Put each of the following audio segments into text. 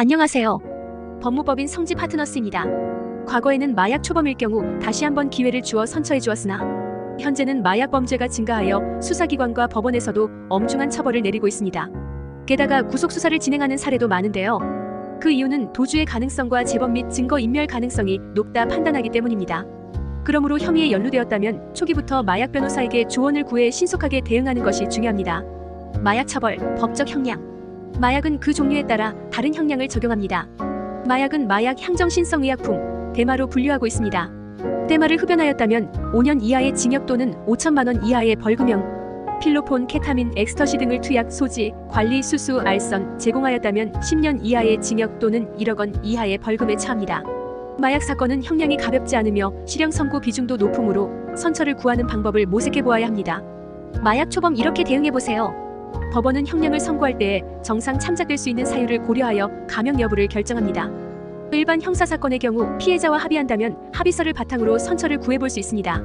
안녕하세요. 법무법인 성지 파트너스입니다. 과거에는 마약 초범일 경우 다시 한번 기회를 주어 선처해 주었으나 현재는 마약 범죄가 증가하여 수사기관과 법원에서도 엄중한 처벌을 내리고 있습니다. 게다가 구속수사를 진행하는 사례도 많은데요. 그 이유는 도주의 가능성과 재범 및 증거인멸 가능성이 높다 판단하기 때문입니다. 그러므로 혐의에 연루되었다면 초기부터 마약 변호사에게 조언을 구해 신속하게 대응하는 것이 중요합니다. 마약 처벌, 법적 형량. 마약은 그 종류에 따라 다른 형량을 적용합니다. 마약은 마약 향정신성의약품, 대마로 분류하고 있습니다. 대마를 흡연하였다면 5년 이하의 징역 또는 5천만 원 이하의 벌금형, 필로폰, 케타민, 엑스터시 등을 투약, 소지, 관리, 수수, 알선, 제공하였다면 10년 이하의 징역 또는 1억 원 이하의 벌금에 처합니다. 마약 사건은 형량이 가볍지 않으며 실형 선고 비중도 높으므로 선처를 구하는 방법을 모색해 보아야 합니다. 마약 초범 이렇게 대응해보세요. 법원은 형량을 선고할 때에 정상 참작될 수 있는 사유를 고려하여 감형 여부를 결정합니다. 일반 형사사건의 경우 피해자와 합의한다면 합의서를 바탕으로 선처를 구해볼 수 있습니다.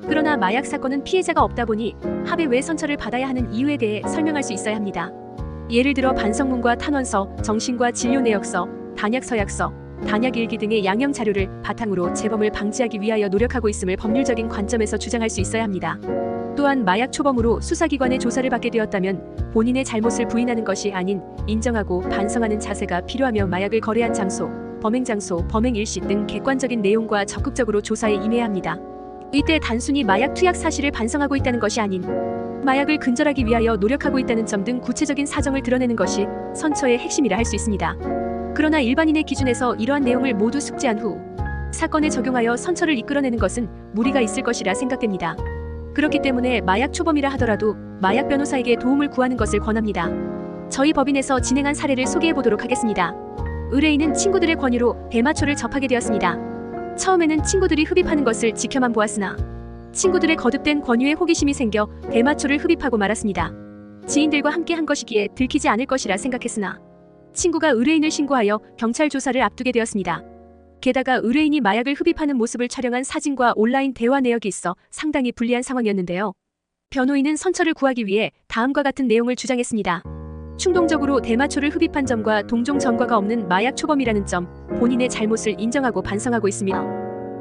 그러나 마약 사건은 피해자가 없다 보니 합의 외 선처를 받아야 하는 이유에 대해 설명할 수 있어야 합니다. 예를 들어 반성문과 탄원서, 정신과 진료 내역서, 단약 서약서, 단약일기 등의 양형 자료를 바탕으로 재범을 방지하기 위하여 노력하고 있음을 법률적인 관점에서 주장할 수 있어야 합니다. 또한 마약 초범으로 수사기관의 조사를 받게 되었다면 본인의 잘못을 부인하는 것이 아닌 인정하고 반성하는 자세가 필요하며 마약을 거래한 장소, 범행 장소, 범행 일시 등 객관적인 내용과 적극적으로 조사에 임해야 합니다. 이때 단순히 마약 투약 사실을 반성하고 있다는 것이 아닌 마약을 근절하기 위하여 노력하고 있다는 점 등 구체적인 사정을 드러내는 것이 선처의 핵심이라 할 수 있습니다. 그러나 일반인의 기준에서 이러한 내용을 모두 숙지한 후 사건에 적용하여 선처를 이끌어내는 것은 무리가 있을 것이라 생각됩니다. 그렇기 때문에 마약 초범이라 하더라도 마약 변호사에게 도움을 구하는 것을 권합니다. 저희 법인에서 진행한 사례를 소개해 보도록 하겠습니다. 의뢰인은 친구들의 권유로 대마초를 접하게 되었습니다. 처음에는 친구들이 흡입하는 것을 지켜만 보았으나 친구들의 거듭된 권유에 호기심이 생겨 대마초를 흡입하고 말았습니다. 지인들과 함께 한 것이기에 들키지 않을 것이라 생각했으나 친구가 의뢰인을 신고하여 경찰 조사를 앞두게 되었습니다. 게다가 의뢰인이 마약을 흡입하는 모습을 촬영한 사진과 온라인 대화 내역이 있어 상당히 불리한 상황이었는데요. 변호인은 선처를 구하기 위해 다음과 같은 내용을 주장했습니다. 충동적으로 대마초를 흡입한 점과 동종 전과가 없는 마약 초범이라는 점, 본인의 잘못을 인정하고 반성하고 있으며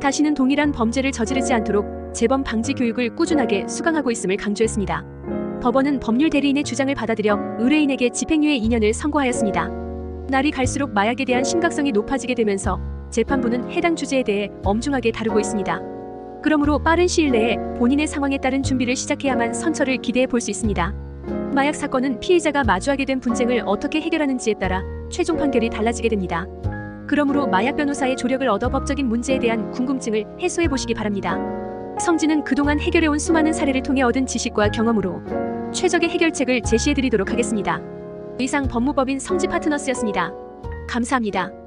다시는 동일한 범죄를 저지르지 않도록 재범 방지 교육을 꾸준하게 수강하고 있음을 강조했습니다. 법원은 법률 대리인의 주장을 받아들여 의뢰인에게 집행유예 2년을 선고하였습니다. 날이 갈수록 마약에 대한 심각성이 높아지게 되면서 재판부는 해당 주제에 대해 엄중하게 다루고 있습니다. 그러므로 빠른 시일 내에 본인의 상황에 따른 준비를 시작해야만 선처를 기대해 볼 수 있습니다. 마약 사건은 피해자가 마주하게 된 분쟁을 어떻게 해결하는지에 따라 최종 판결이 달라지게 됩니다. 그러므로 마약 변호사의 조력을 얻어 법적인 문제에 대한 궁금증을 해소해 보시기 바랍니다. 성지는 그동안 해결해온 수많은 사례를 통해 얻은 지식과 경험으로 최적의 해결책을 제시해 드리도록 하겠습니다. 이상 법무법인 성지 파트너스였습니다. 감사합니다.